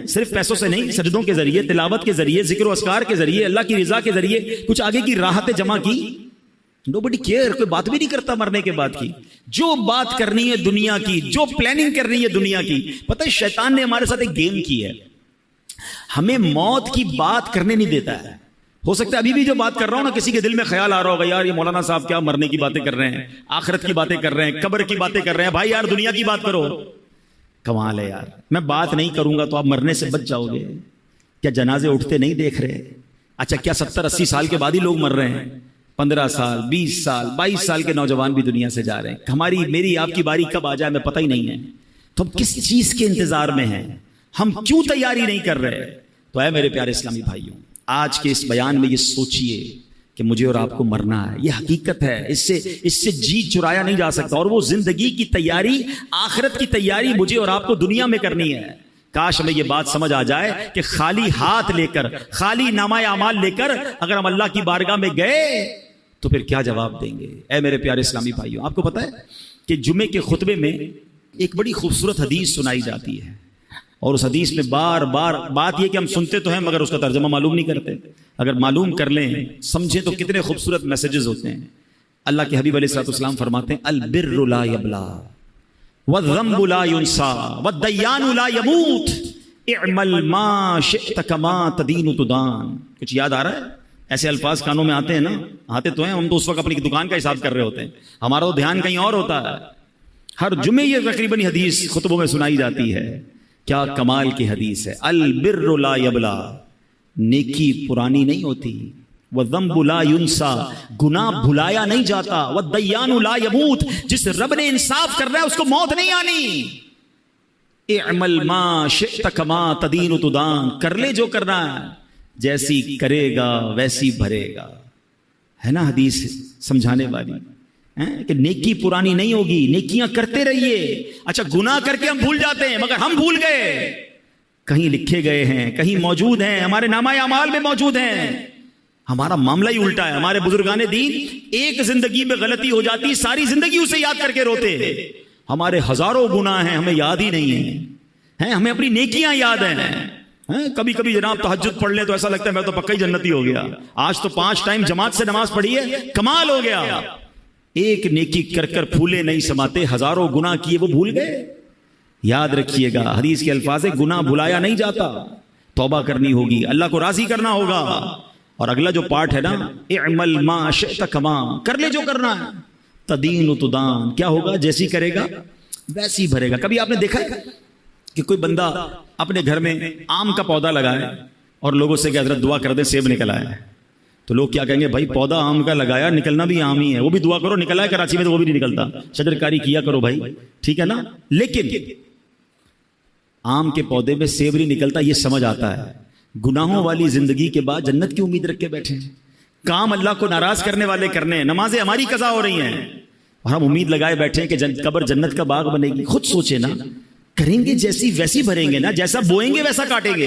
صرف پیسوں سے نہیں, سجدوں کے ذریعے, تلاوت کے ذریعے, ذکر و اذکار کے ذریعے, اللہ کی رضا کے ذریعے کچھ آگے کی راحتیں جمع کی. نوبڈی کیئر, کوئی بات بھی نہیں کرتا مرنے کے بعد کی. جو بات کرنی ہے دنیا کی, جو پلاننگ کرنی ہے دنیا کی. پتہ ہے شیطان نے ہمارے ساتھ ایک گیم کی ہے, ہمیں موت کی بات کرنے نہیں دیتا ہے. ہو سکتا ہے ابھی بھی جو بات کر رہا ہوں نا کسی کے دل میں خیال آ رہا ہوگا یار یہ مولانا صاحب کیا مرنے کی باتیں کر رہے ہیں, آخرت کی باتیں کر رہے ہیں, قبر کی باتیں کر رہے ہیں. بھائی یار دنیا کی بات کرو. کمال ہے یار, میں بات نہیں کروں گا تو آپ مرنے سے بچ جاؤ گے. کیا جنازے اٹھتے نہیں دیکھ رہے؟ اچھا کیا 70-80 سال کے بعد ہی لوگ مر رہے ہیں؟ 15 سال 20 سال 22 سال کے نوجوان بھی دنیا سے جا رہے ہیں. ہماری میری آپ کی باری کب آ جائے ہمیں پتہ ہی نہیں ہے. تو ہم کس چیز کے انتظار میں ہیں, ہم کیوں تیاری نہیں کر رہے؟ تو اے میرے پیارے اسلامی بھائیوں, آج کے اس بیان میں یہ سوچئے کہ مجھے اور آپ کو مرنا ہے. یہ حقیقت ہے, اس سے جی چرایا نہیں جا سکتا. اور وہ زندگی کی تیاری, آخرت کی تیاری مجھے اور آپ کو دنیا میں کرنی ہے. کاش ہمیں یہ بات سمجھ آ جائے کہ خالی ہاتھ لے کر, خالی نامہ اعمال لے کر اگر ہم اللہ کی بارگاہ میں گئے تو پھر کیا جواب دیں گے. اے میرے پیارے اسلامی بھائیوں, آپ کو پتا ہے کہ جمعے کے خطبے میں ایک بڑی خوبصورت حدیث سنائی جاتی ہے, اور اس حدیث میں بار بار بات یہ کہ ہم سنتے تو ہیں مگر اس کا ترجمہ معلوم نہیں کرتے. اگر معلوم کر لیں, سمجھیں تو کتنے خوبصورت میسیجز ہوتے ہیں. اللہ کے حبیب علیہ الصلوۃ والسلام فرماتے ہیں البر لا یبلا والذنب لا ينسى والدیان لا يموت اعمل ما شئت كما تدین تدان. کچھ یاد آ رہا ہے؟ ایسے الفاظ کانوں میں آتے ہیں نا, آتے تو ہیں, ہم تو اس وقت اپنی دکان کا حساب کر رہے ہوتے ہیں, ہمارا تو دھیان کہیں اور ہوتا ہے. ہر جمعے یہ تقریباً حدیث خطبوں میں سنائی جاتی ہے. کیا کمال کی حدیث ہے. البر لا یبلا, نیکی پرانی نہیں ہوتی. والذنب لا ينسى, گناہ بھلایا نہیں جاتا. والدیان لا يموت, جس رب نے انصاف کر رہا ہے اس کو موت نہیں آنی. اعمل ما شئت كما تدین تدان, کر لے جو کرنا ہے, جیسی کرے گا ویسی بھرے گا. ہے نا حدیث سمجھانے والی کہ نیکی پرانی نہیں ہوگی, نیکیاں کرتے رہیے. اچھا گناہ کر کے ہم بھول جاتے ہیں مگر ہم بھول گئے, کہیں لکھے گئے ہیں, کہیں موجود ہیں, ہمارے نامہ اعمال میں موجود ہیں. ہمارا معاملہ ہی الٹا ہے. ہمارے بزرگان دین ایک زندگی میں غلطی ہو جاتی ساری زندگی اسے یاد کر کے روتے. ہمارے ہزاروں گناہ ہیں ہمیں یاد ہی نہیں ہیں, ہمیں اپنی نیکیاں یاد ہیں. کبھی کبھی جناب تہجد پڑھ لیں تو ایسا لگتا ہے میں تو پکا ہی جنتی ہو گیا, آج تو 5 ٹائم جماعت سے نماز پڑھی ہے, کمال ہو گیا. ایک نیکی کر کر پھولے نہیں سماتے, ہزاروں گناہ کیے وہ بھول گئے. یاد رکھیے گا حدیث کے الفاظ ہے گناہ بھلایا نہیں جاتا, توبہ کرنی ہوگی, اللہ کو راضی کرنا ہوگا. اور اگلا جو پارٹ ہے نا اعمل ما شئت کما, کر لے جو کرنا ہے. تدین تدان, کیا ہوگا جیسی کرے گا ویسی بھرے گا. کبھی آپ نے دیکھا ہے کہ کوئی بندہ اپنے گھر میں آم کا پودا لگائے اور لوگوں سے کہ حضرت دعا کر دے سیب نکل آئے, تو لوگ کیا کہیں گے بھائی پودا آم کا لگایا, نکلنا بھی آم ہی ہے, وہ بھی دعا کرو نکلا ہے, کراچی میں تو وہ بھی نہیں نکلتا, شجرکاری کیا کرو بھائی, ٹھیک ہے نا. لیکن آم کے پودے میں سیب نہیں نکلتا, یہ سمجھ آتا ہے. گناہوں والی زندگی کے بعد جنت کی امید رکھ کے بیٹھے ہیں. کام اللہ کو ناراض کرنے والے کرنے ہیں، نمازیں ہماری قضا ہو رہی ہیں اور ہم امید لگائے بیٹھے ہیں کہ قبر جنت کا باغ بنے گی. خود سوچے نا، کریں گے جیسی ویسی بھریں گے نا، جیسا بوئیں گے ویسا کاٹیں گے.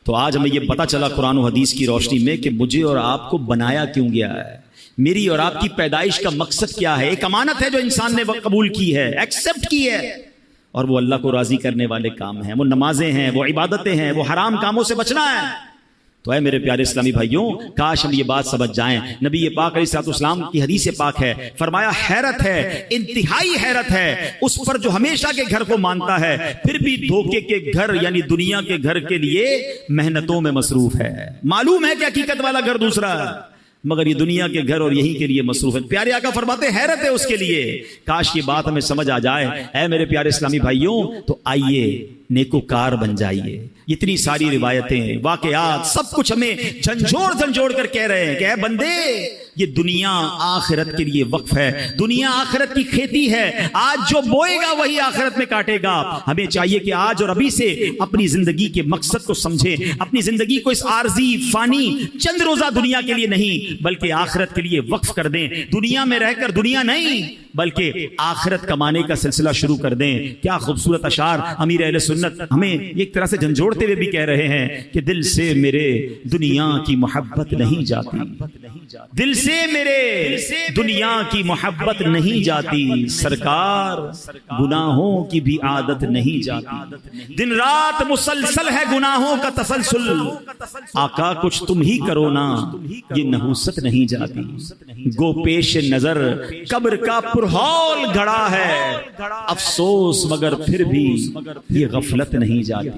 تو آج ہمیں یہ پتا چلا قرآن و حدیث کی روشنی میں کہ مجھے اور آپ کو بنایا کیوں گیا ہے، میری اور آپ کی پیدائش کا مقصد کیا ہے. ایک امانت ہے جو انسان نے قبول کی ہے، ایکسپٹ کی ہے، اور وہ اللہ کو راضی کرنے والے کام ہیں، وہ نمازیں ہیں، وہ عبادتیں ہیں، وہ حرام کاموں سے بچنا ہے. تو اے میرے پیارے اسلامی بھائیوں، کاش ہم یہ بات سمجھ جائیں. نبی پاک علیہ الصلوۃ والسلام کی حدیث پاک ہے، فرمایا حیرت ہے، انتہائی حیرت ہے اس پر جو ہمیشہ کے گھر کو مانتا ہے پھر بھی دھوکے کے گھر یعنی دنیا کے گھر کے لیے محنتوں میں مصروف ہے. معلوم ہے کہ حقیقت والا گھر دوسرا ہے، مگر یہ دنیا کے گھر اور یہی کے لیے مصروف ہے. پیارے آقا فرماتے حیرت ہے اس کے لیے. کاش یہ بات ہمیں سمجھ آ جائے. اے میرے پیارے اسلامی بھائیوں، تو آئیے نیکوکار بن جائیے. اتنی ساری روایتیں، واقعات، سب کچھ ہمیں جھنجھوڑ کر کہہ رہے ہیں کہ اے بندے، یہ دنیا آخرت کے لیے وقف ہے، دنیا آخرت کی کھیتی ہے. آج جو بوئے گا وہی آخرت میں کاٹے گا. ہمیں چاہیے کہ آج اور ابھی سے اپنی زندگی کے مقصد کو سمجھیں، اپنی زندگی کو اس عارضی فانی چند روزہ دنیا کے لیے نہیں بلکہ آخرت کے لیے وقف کر دیں. دنیا میں رہ کر دنیا نہیں بلکہ آخرت کمانے کا سلسلہ شروع کر دیں. کیا خوبصورت اشعار امیر اہل سنت ہمیں ایک طرح سے جھنجھوڑتے ہوئے بھی کہہ رہے ہیں کہ دل سے میرے دنیا کی محبت نہیں جاتی، دل سے میرے دنیا کی محبت نہیں جاتی. سرکار گناہوں کی بھی عادت نہیں جاتی، دن رات مسلسل ہے گناہوں کا تسلسل. آقا کچھ تم ہی کرو نا، یہ نحوست نہیں جاتی. گو پیش نظر قبر کا پرہول گھڑا ہے، افسوس مگر پھر بھی یہ غفلت نہیں جاتی.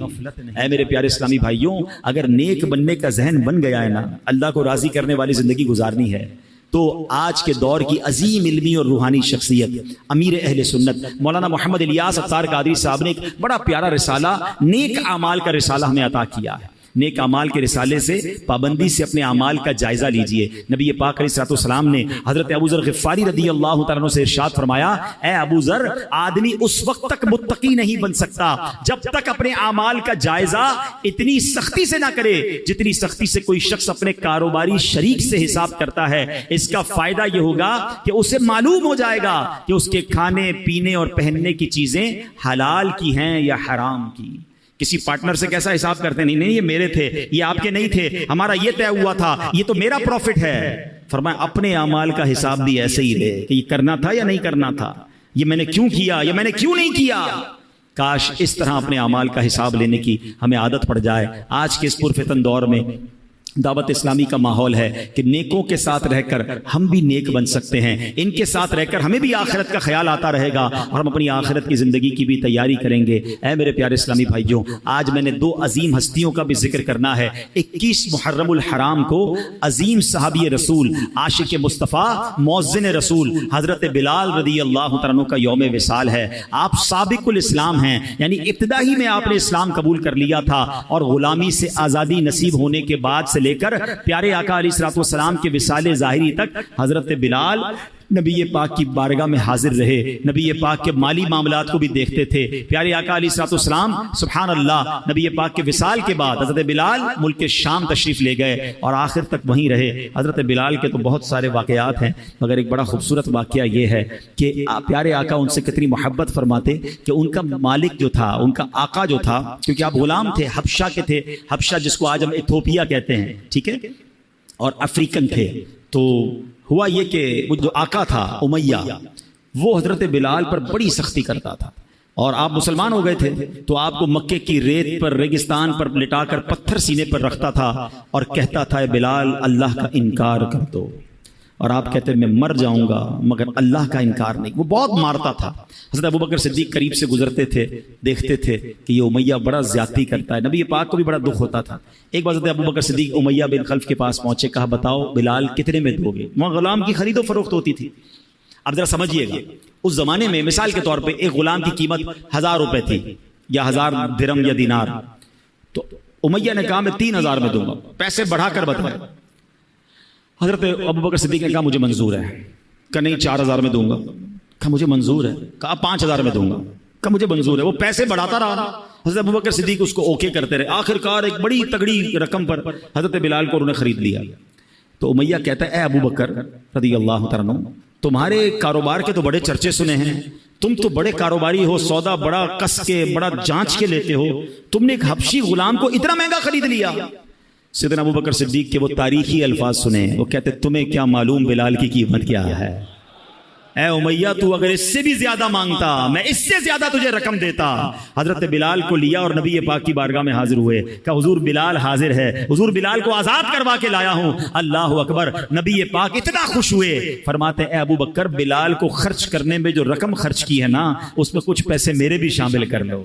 اے میرے پیارے اسلامی بھائیوں، اگر نیک بننے کا ذہن بن گیا ہے نا، اللہ کو راضی کرنے والی زندگی گزارنی ہے، تو آج کے دور کی عظیم علمی اور روحانی شخصیت امیر اہل سنت مولانا محمد الیاس اتار قادری صاحب نے ایک بڑا پیارا رسالہ نیک اعمال کا رسالہ ہمیں عطا کیا ہے. نیک اعمال کے رسالے سے پابندی سے اپنے اعمال کا جائزہ لیجئے. نبی پاک علیہ الصلوۃ والسلام نے حضرت ابو ذر غفاری رضی اللہ تعالیٰ عنہ سے ارشاد فرمایا، اے ابو ذر، آدمی اس وقت تک متقی نہیں بن سکتا جب تک اپنے اعمال کا جائزہ اتنی سختی سے نہ کرے جتنی سختی سے کوئی شخص اپنے کاروباری شریک سے حساب کرتا ہے. اس کا فائدہ یہ ہوگا کہ اسے معلوم ہو جائے گا کہ اس کے کھانے پینے اور پہننے کی چیزیں حلال کی ہیں یا حرام کی. کسی پارٹنر سے کیسا حساب کرتے ہیں، نہیں یہ میرے تھے، یہ آپ کے نہیں تھے، ہمارا یہ طے ہوا تھا، یہ تو میرا پروفٹ ہے. فرمایا اپنے اعمال کا حساب بھی ایسے ہی لے کہ یہ کرنا تھا یا نہیں کرنا تھا، یہ میں نے کیوں کیا یا میں نے کیوں نہیں کیا. کاش اس طرح اپنے اعمال کا حساب لینے کی ہمیں عادت پڑ جائے. آج کے اس پرفتن دور میں دعوت اسلامی کا ماحول ہے کہ نیکوں کے ساتھ رہ کر ہم بھی نیک بن سکتے ہیں، ان کے ساتھ رہ کر ہمیں بھی آخرت کا خیال آتا رہے گا اور ہم اپنی آخرت کی زندگی کی بھی تیاری کریں گے. اے میرے پیارے اسلامی بھائیوں، آج میں نے دو عظیم ہستیوں کا بھی ذکر کرنا ہے. 21 محرم الحرام کو عظیم صحابی رسول، عاشق مصطفیٰ، مؤذن رسول حضرت بلال رضی اللہ تعالیٰ عنہ کا یوم وصال ہے. آپ سابق الاسلام ہیں، یعنی ابتدا ہی میں آپ نے اسلام قبول کر لیا تھا اور غلامی سے آزادی نصیب ہونے کے بعد سے لے کر پیارے آقا علیہ الصلوۃ والسلام کے وصال ظاہری تک حضرت بلال نبی پاک کی بارگاہ میں حاضر رہے. نبی پاک کے مالی معاملات کو بھی دیکھتے تھے. پیارے آقا علیہ الصلوۃ والسلام سبحان اللہ نبی پاک کے وصال کے بعد حضرت بلال ملک شام تشریف لے گئے اور آخر تک وہیں رہے. حضرت بلال کے تو بہت سارے واقعات ہیں مگر ایک بڑا خوبصورت واقعہ یہ ہے کہ پیارے آقا ان سے کتنی محبت فرماتے کہ ان کا مالک جو تھا، ان کا آقا جو تھا، کیونکہ آپ غلام تھے، حبشہ کے تھے، حبشہ جس کو آج ہم ایتھوپیا کہتے ہیں، ٹھیک ہے، اور افریقن تھے. تو ہوا یہ کہ وہ جو آقا تھا امیہ، وہ حضرت بلال پر بڑی سختی کرتا تھا اور آپ مسلمان ہو گئے تھے تو آپ کو مکے کی ریت پر، ریگستان پر لٹا کر پتھر سینے پر رکھتا تھا اور کہتا تھا، اے بلال اللہ کا انکار کر دو. اور آپ کہتے ہیں میں مر جاؤں گا مگر اللہ کا انکار نہیں. وہ بہت مارتا تھا. حضرت ابوبکر صدیق قریب سے گزرتے تھے، دیکھتے تھے کہ یہ امیہ بڑا زیادتی کرتا ہے. نبی پاک کو بھی بڑا دکھ ہوتا تھا. ایک بار حضرت ابوبکر صدیق امیہ بن خلف کے پاس پہنچے، کہا بتاؤ بلال کتنے میں دو گے؟ وہاں غلام کی خرید و فروخت ہوتی تھی. اب ذرا سمجھیے گا، اس زمانے میں مثال کے طور پہ ایک غلام کی قیمت 1000 روپے تھی یا 1000 درہم یا دینار. تو امیہ نے کہا میں 3000 میں دوں گا. پیسے بڑھا کر بتائے. حضرت ابوبکر صدیق نے کہا مجھے منظور ہے. کہا نہیں 4000 میں دوں گا. کہا مجھے منظور ہے. کہا 5000 میں دوں گا. کہا مجھے منظور ہے. وہ پیسے بڑھاتا رہا. حضرت ابوبکر صدیق اس کو اوکے کرتے رہے. آخر کار ایک بڑی تگڑی رقم پر حضرت بلال کو انہوں نے خرید لیا. تو امیہ کہتا ہے اے ابو بکر رضی اللہ تعالیٰ عنہ، تمہارے کاروبار کے تو بڑے چرچے سنے ہیں، تم تو بڑے کاروباری ہو، سودا بڑا کس کے بڑا جانچ کے لیتے ہو، تم نے ایک حبشی غلام کو اتنا مہنگا خرید لیا۔ سیدنا ابو بکر صدیق کے وہ تاریخی الفاظ سنے، وہ کہتے تمہیں کیا معلوم بلال کی قیمت کیا ہے؟ اے امیہ تو اگر اس سے بھی زیادہ مانگتا میں اس سے زیادہ تجھے رقم دیتا۔ حضرت بلال کو لیا اور نبی پاک کی بارگاہ میں حاضر ہوئے، کہ حضور بلال حاضر ہے، حضور بلال کو آزاد کروا کے لایا ہوں۔ اللہ اکبر، نبی پاک اتنا خوش ہوئے، فرماتے اے ابو بکر بلال کو خرچ کرنے میں جو رقم خرچ کی ہے نا، اس میں کچھ پیسے میرے بھی شامل کر لو۔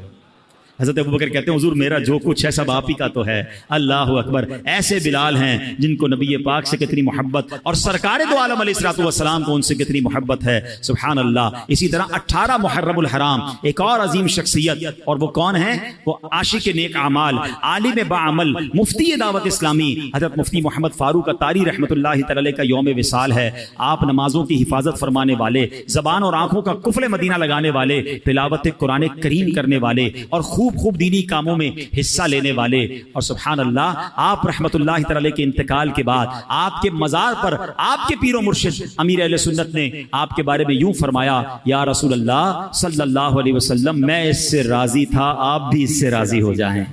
حضرت ابو بکر کہتے ہیں حضور میرا جو کچھ ہے سب آپ ہی کا تو ہے۔ اللہ اکبر، ایسے بلال ہیں جن کو نبی پاک سے کتنی محبت اور سرکار دو عالم علیہ الصلوۃ والسلام کو ان سے کتنی محبت ہے، سبحان اللہ۔ اسی طرح 18 محرم الحرام ایک اور عظیم شخصیت، اور وہ کون ہیں؟ وہ عاشق نیک اعمال، عالم باعمل، مفتی دعوت اسلامی حضرت مفتی محمد فاروق اتاری رحمۃ اللہ تعالی علیہ کا یوم وصال ہے۔ آپ نمازوں کی حفاظت فرمانے والے، زبان اور آنکھوں کا قفل مدینہ لگانے والے، تلاوت قرآن کریم کرنے والے، اور خوب دینی کاموں میں حصہ لینے والے، اور سبحان اللہ آپ رحمت اللہ تعالی کے انتقال کے بعد آپ کے مزار پر آپ کے پیر و مرشد امیر اہل سنت نے آپ کے بارے میں یوں فرمایا، یا رسول اللہ صلی اللہ علیہ وسلم میں اس سے راضی تھا، آپ بھی اس سے راضی ہو جائیں۔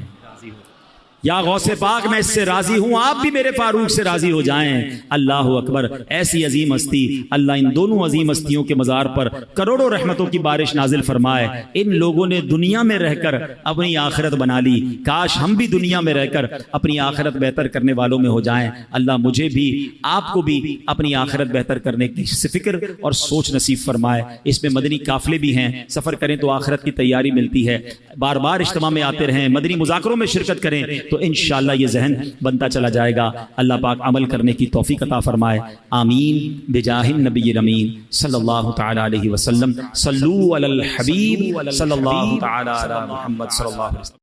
یا غوث پاک میں اس سے راضی ہوں، آپ بھی میرے فاروق سے راضی ہو جائیں۔ اللہ اکبر، ایسی عظیم ہستی، اللہ ان دونوں عظیم ہستیوں کے مزار پر کروڑوں رحمتوں کی بارش نازل فرمائے۔ ان لوگوں نے دنیا میں رہ کر اپنی آخرت بنا لی، کاش ہم بھی دنیا میں رہ کر اپنی آخرت بہتر کرنے والوں میں ہو جائیں۔ اللہ مجھے بھی آپ کو بھی اپنی آخرت بہتر کرنے کی فکر اور سوچ نصیب فرمائے۔ اس میں مدنی قافلے بھی ہیں، سفر کریں تو آخرت کی تیاری ملتی ہے، بار بار اجتماع میں آتے رہیں، مدنی مذاکروں میں شرکت کریں تو انشاءاللہ یہ ذہن بنتا چلا جائے گا۔ اللہ پاک عمل کرنے کی توفیق عطا فرمائے، آمین بجاہ النبی الامین صلی اللہ تعالی علیہ وسلم۔ صلو علی الحبیب صلی اللہ تعالی علی محمد صلی اللہ علیہ وسلم۔